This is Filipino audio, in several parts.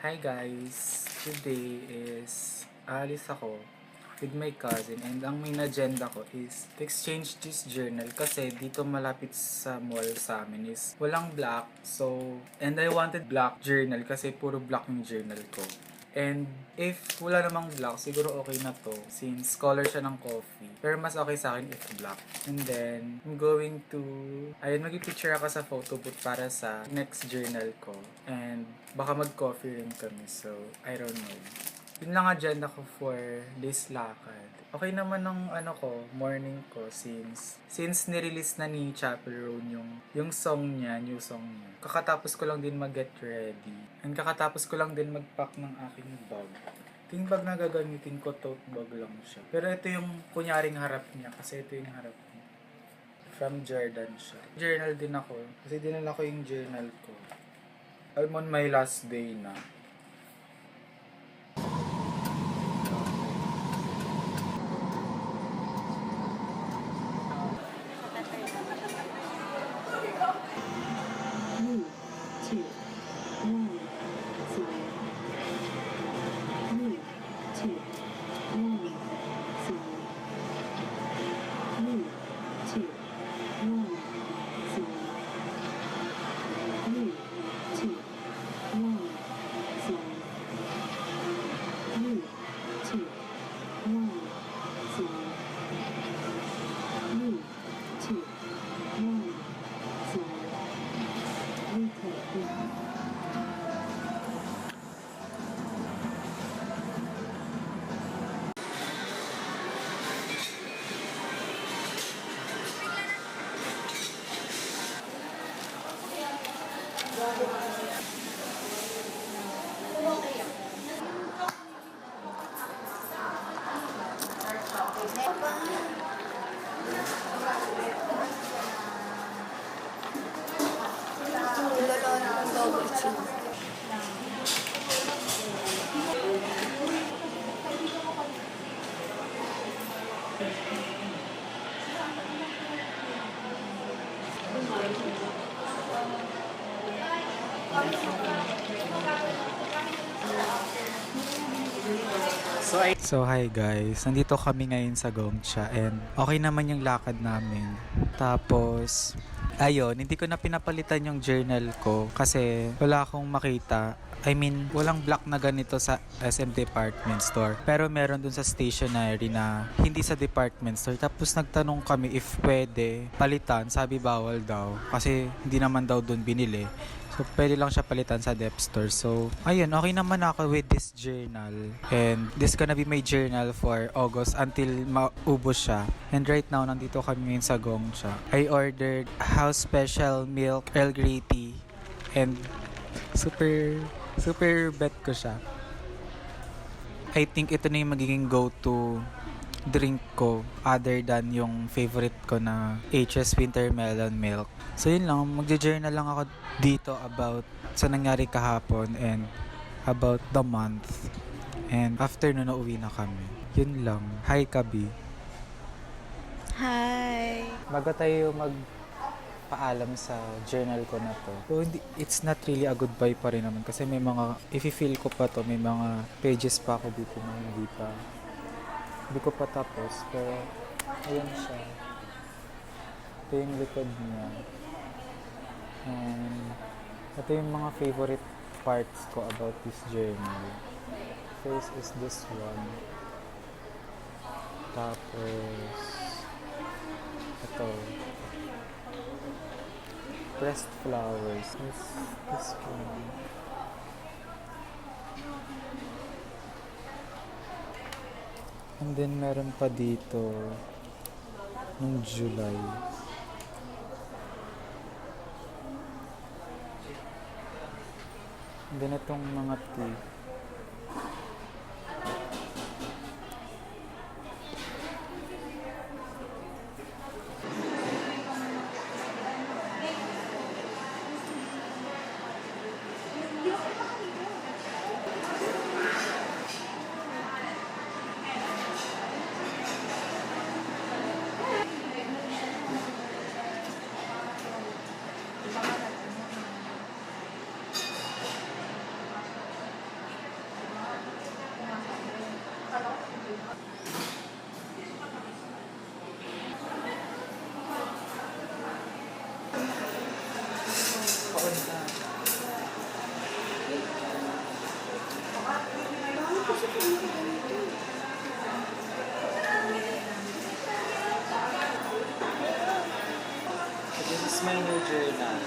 Hi guys! Today is aalis ako with my cousin and ang main agenda ko is to exchange this journal kasi dito malapit sa mall sa amin is walang black. And I wanted black journal kasi puro black yung journal ko. And if wala namang black, siguro okay na to since color siya ng coffee. Pero mas okay sa akin if black. And then, I'm going to... Ayun, mag-picture ako sa photo booth para sa next journal ko. And baka mag-coffee rin kami. So, I don't know. Yun lang agenda ko for this lakad. Okay naman ng morning ko since nirelease na ni Chaperone yung song niya, new song niya. Kakatapos ko lang din mag-get ready. And kakatapos ko lang din mag-pack ng aking bag. Ito yung bag na gagamitin ko, tote bag lang siya. Pero ito yung kunyaring harap niya kasi ito yung harap niya. From Jordan siya. Journal din ako kasi dinala ko yung journal ko. I'm on my last day na. So hi guys, nandito kami ngayon sa Gongcha and okay naman yung lakad namin. Tapos, ayun, hindi ko na pinapalitan yung journal ko kasi wala akong makita. I mean, walang black na ganito sa SM Department Store. Pero meron dun sa stationery na hindi sa department store. Tapos nagtanong kami if pwede palitan. Sabi bawal daw kasi hindi naman daw dun binili. So, pwede lang siya palitan sa dep store. So, ayun, okay naman ako with this journal. And this gonna be my journal for August until maubos siya. And right now, nandito kami ngayon sa Gongcha. I ordered house special milk Earl Grey tea. And super bet ko siya. I think ito na yung magiging go-to drink ko other than yung favorite ko na HS Winter Melon Milk. So yun lang, magja-journal lang ako dito about sa nangyari kahapon and about the month. And after nun, nauwi na kami. Yun lang. Hi, Kabi. Hi! Bago tayo magpaalam sa journal ko na to. So, it's not really a goodbye pa rin naman kasi may mga, if-feel ko pa to, may mga pages pa ako dito na hindi ko pa tapos. Pero, ayan siya. Ito yung likod niya. And ito yung mga favorite parts ko about this journal. First is this one. Tapos ito, pressed flowers. This one. And then meron pa dito nung July. And then itong mga tea. Okay na. Bakit kasi kung ganito? So this is my new journal.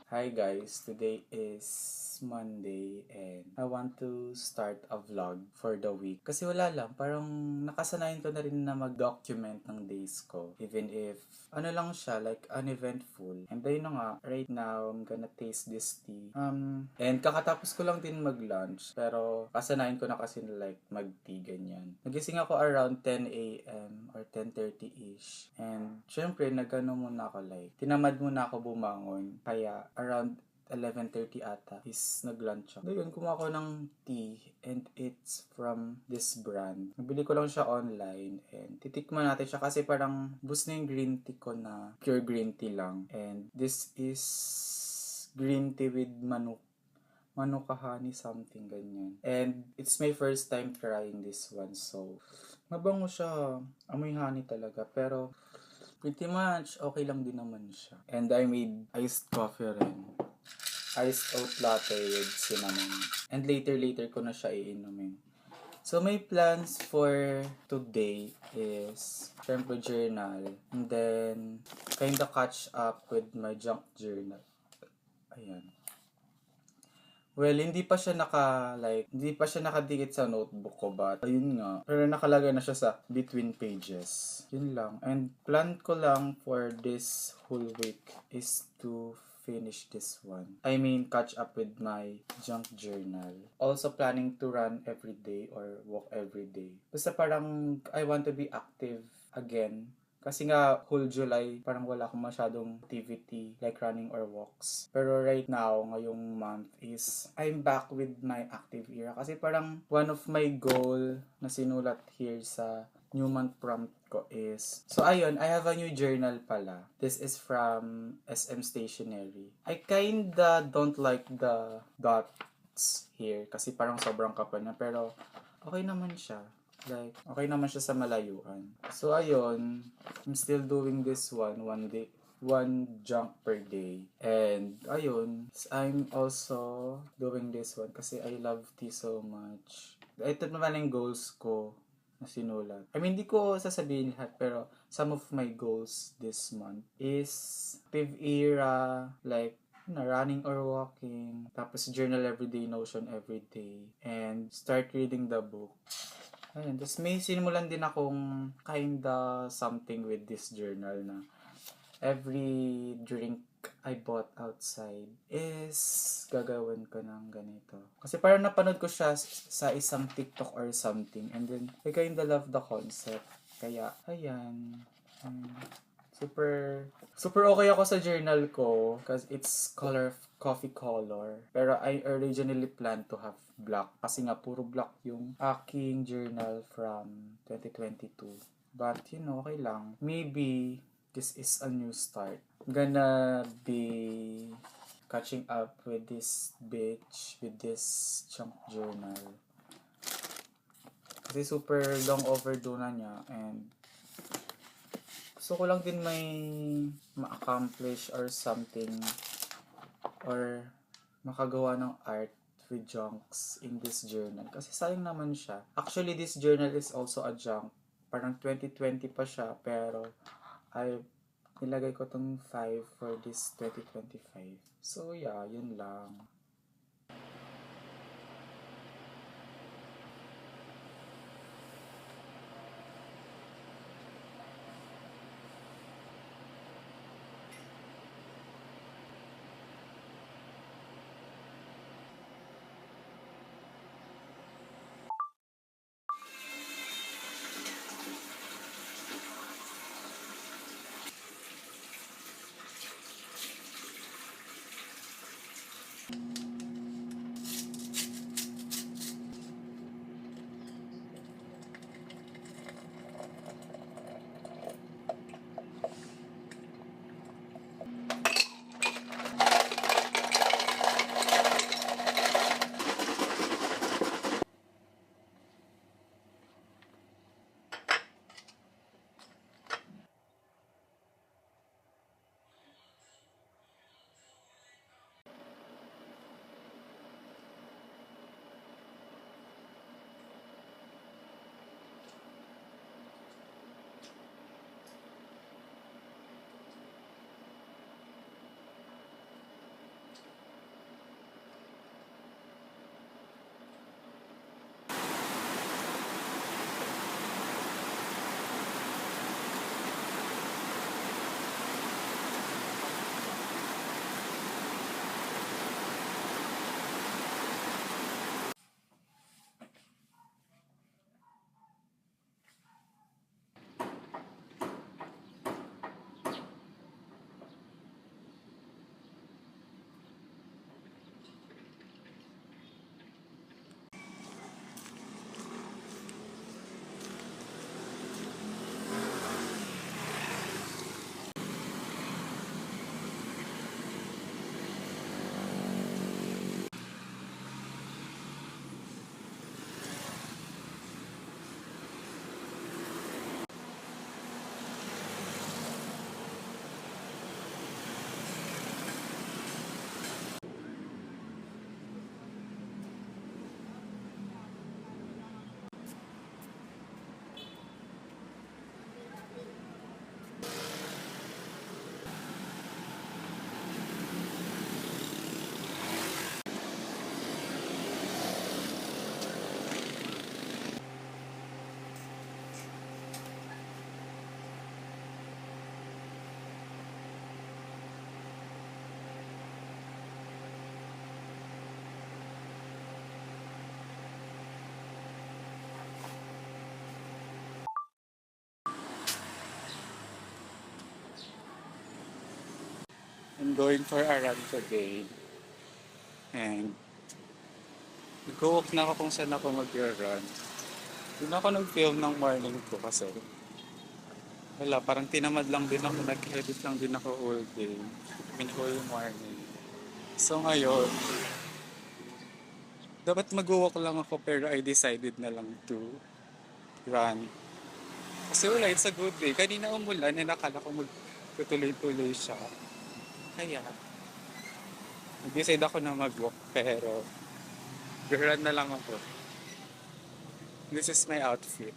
Hi guys, today is Monday and I want to start a vlog for the week. Kasi wala lang, parang nakasanayan ko na rin na mag-document ng days ko. Even if ano lang siya, like uneventful. And ayun na nga, right now, I'm gonna taste this tea. And kakatapos ko lang din mag-lunch. Pero kasanayan ko na kasi na like mag-tea ganyan. Nagising ako around 10 a.m. or 10:30ish. And syempre, nagano muna ako like, tinamad muna ako bumangon. Kaya around 11:30 ata is nag-lunch ako. Doon, kumuha ko ng tea and it's from this brand. Nabili ko lang siya online and titikman natin siya kasi parang boost na yung green tea ko na pure green tea lang. And this is green tea with manuka honey something ganyan. And it's my first time trying this one, so mabango siya. Amoy honey talaga pero pretty much okay lang din naman siya. And I made iced coffee rin. Iced oat latte with cinnamon. And later ko na siya iinumin. So, my plans for today is syempre journal. And then, kinda catch up with my junk journal. Ayan. Well, hindi pa siya nakadikit sa notebook ko, but ayun nga. Pero nakalagay na siya sa between pages. Yun lang. And plan ko lang for this whole week is to finish this one. I mean, catch up with my junk journal. Also planning to run every day or walk every day. Basta parang I want to be active again. Kasi nga, whole July, parang wala akong masyadong activity like running or walks. Pero right now, ngayong month is, I'm back with my active era. Kasi parang one of my goal na sinulat here sa new month prompt ko is, so ayun, I have a new journal pala. This is from SM Stationery. I kinda don't like the dots here kasi parang sobrang kapal na, pero okay naman siya. Like, okay naman siya sa malayuan. So ayun, I'm still doing this one day, one junk per day. And ayun, I'm also doing this one kasi I love tea so much. Ito naman yung goals ko na sinulat. I mean, hindi ko sasabihin lahat, pero some of my goals this month is active era, like running or walking, tapos journal everyday, Notion everyday, and start reading the book. Ayun, tapos may sinimulan din akong kinda something with this journal na every drink I bought outside is gagawin ko ng ganito. Kasi parang napanood ko siya sa isang TikTok or something, and then I kinda love the concept. Kaya, ayan. Super okay ako sa journal ko because it's coffee color. Pero I originally planned to have black kasi nga puro black yung aking journal from 2022. But, okay lang. Maybe this is a new start. I'm gonna be catching up with this bitch, with this chunk journal. Kasi super long overdue na niya, and gusto ko lang din may ma-accomplish or something, or makagawa ng art with junks in this journal. Kasi sayang naman siya. Actually, this journal is also a junk. Parang 2020 pa siya, pero nilagay ko tong 5 for this 2025. So yeah, yun lang. I'm going for a run today. And nag-walk na ako kung saan ako mag-run. Doon ako nag-film ng morning ko kasi wala, parang tinamad lang din ako, nag-edit lang din ako all day. I mean, whole morning. So ngayon, dapat mag-walk lang ako pero I decided na lang to run. Kasi wala, it's a good day. Kanina umulan, nakala ko magtutuloy-tuloy siya. Kaya, nag-decide ako na mag-walk pero run na lang ako. This is my outfit.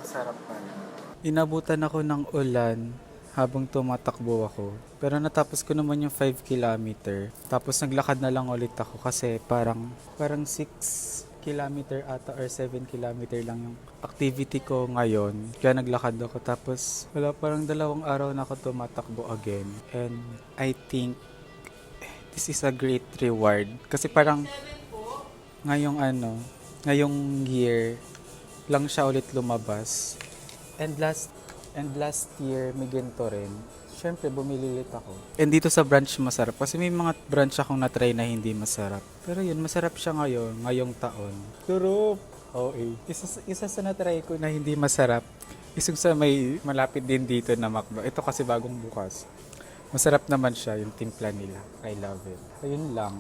Sarap pa. Inabutan ako ng ulan habang tumatakbo ako. Pero natapos ko naman yung 5 kilometer. Tapos naglakad na lang ulit ako kasi parang 6 kilometer ata or 7 kilometer lang yung activity ko ngayon. Kaya naglakad ako. Tapos wala, parang 2 araw na ako tumatakbo again. And I think this is a great reward. Kasi parang ngayong year lang siya ulit lumabas. And last year, may ganito rin. Siyempre, bumili ulit ako. And dito sa branch masarap. Kasi may mga branch akong na-try na hindi masarap. Pero yun, masarap siya ngayong taon. Sarap! Okay. Isa sa na-try ko na hindi masarap. Isang sa may malapit din dito na McDo. Ito kasi bagong bukas. Masarap naman siya, yung timpla nila. I love it. Ayun lang.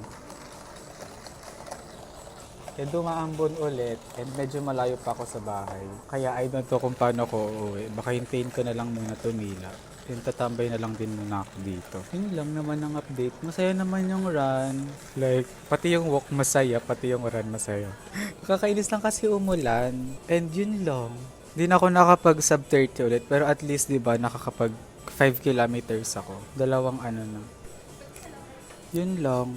Eh, dumaambon ulit and medyo malayo pa ako sa bahay. Kaya I don't know kung paano ko uuwi. Baka hintayin ko na lang muna tumila. And tatambay na lang din muna ako dito. Yun lang naman ang update. Masaya naman yung run. Like, pati yung walk masaya, pati yung run masaya. Kakainis lang kasi umulan. And yun lang. Hindi na ako nakapag sub 30 ulit. Pero at least, di ba, nakakapag 5 kilometers ako. Dalawang ano na. Yun lang.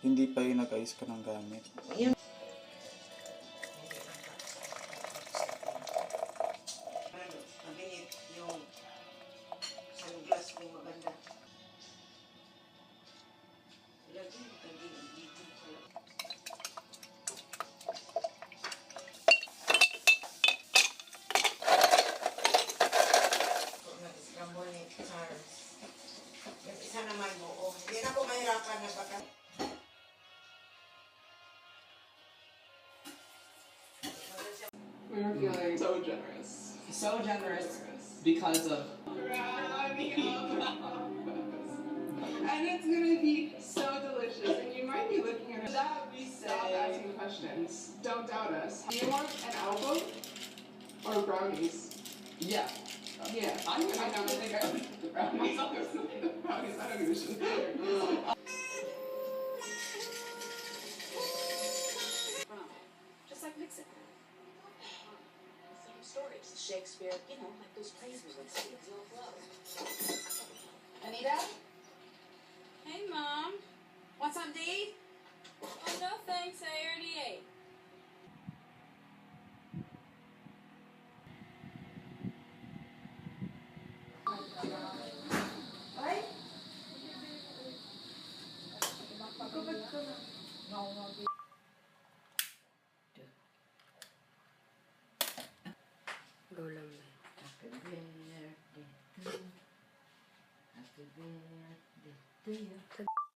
Hindi pa yung nag-ayos ka ng gamit. Mabinit yung sunglass ko maganda. Lagi, dito pala. Iskambol ni Charles. Yung isa naman buo. Hindi na ako mahirapan na baka. We were feeling so generous. So generous because of. And it's gonna be so delicious, and you might be looking at that. Stop asking questions. Don't doubt us. Do you want an album or brownies? Yeah. Yeah. I don't think I would the brownies. I'll go with the brownies. I don't give a shit. Just like Nixon. Same story. It's Shakespeare, you know, like those plays we would see. Real flow. Anita? Hey, Mom. Want something to eat? Oh, no thanks. I already ate. Go lang ba? Happy birthday to you. Happy birthday to you.